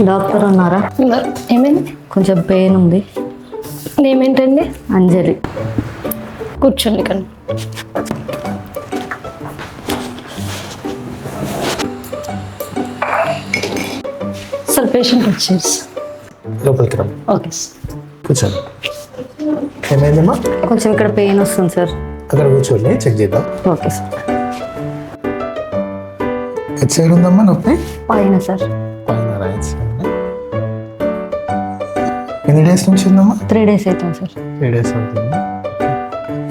Doctor ఉన్నారా? ఏమైంది? కొంచెం పెయిన్ ఉంది. నేమేంటండి? అంజలి. కూర్చోండి కానీ. సార్ పేషెంట్ వచ్చేసి లోపలికి రా. Okay sir. కూర్చోండి. ఏమైందమ్మా? కొంచెం ఇక్కడ పెయిన్ వస్తుంది సార్. అక్కడ కూర్చోండి, చెక్ చేద్దాం. Okay sir. ఎట్ సైడ్ ఉందమ్మా నొప్పి? పైన సార్. పైన రైట్ సైడ్. ఎన్ని డేస్ నుంచి ఉందమ్మా? 3 days అవుతుంది సార్. 3 days అవుతుంది.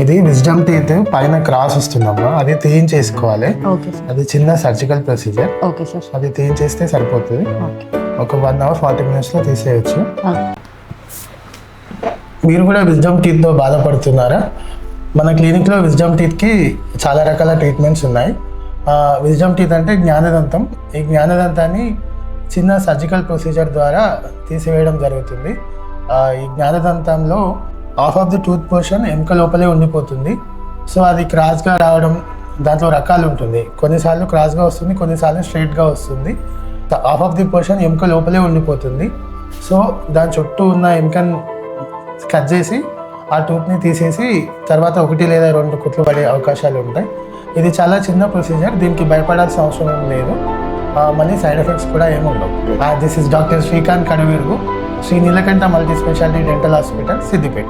ఇది విజ్డమ్ టీత్ పైన క్రాస్ వస్తుందమ్మా, అది తీయించేసుకోవాలి. Okay sir. అది చిన్న సర్జికల్ ప్రొసీజర్. Okay sir. అది తీయించేస్తే సరిపోతుంది. ఓకే. ఒక 1 hour 40 minutesలో తీసేయచ్చు. మీరు కూడా విజ్డమ్ టీత్తో బాధపడుతున్నారా? మన క్లినిక్లో విజ్డమ్ టీత్కి చాలా రకాల ట్రీట్మెంట్స్ ఉన్నాయి. విజ్డమ్ టీత్ అంటే జ్ఞానదంతం. ఈ జ్ఞానదంతాన్ని చిన్న సర్జికల్ ప్రొసీజర్ ద్వారా తీసివేయడం జరుగుతుంది. ఈ జ్ఞానదంతంలో half of the tooth portion ఎముక లోపలే ఉండిపోతుంది. సో అది క్రాస్గా రావడం, దాంట్లో రకాలు ఉంటుంది. కొన్నిసార్లు క్రాస్గా వస్తుంది, కొన్నిసార్లు స్ట్రైట్గా వస్తుంది. హాఫ్ ఆఫ్ ది పోర్షన్ ఎముక లోపలే ఉండిపోతుంది. సో దాని చుట్టూ ఉన్న ఎముకను కట్ చేసి ఆ టూత్ని తీసేసి తర్వాత 1 లేదా 2 కుట్లు పడే అవకాశాలు ఉంటాయి. ఇది చాలా చిన్న ప్రొసీజర్, దీనికి భయపడాల్సిన అవసరం ఏం లేదు. మళ్ళీ సైడ్ ఎఫెక్ట్స్ కూడా ఏమి ఉండవు. This is doctor Srikanth Kadaverugu, Sri Neelakanta multi speciality dental hospital, Siddipet.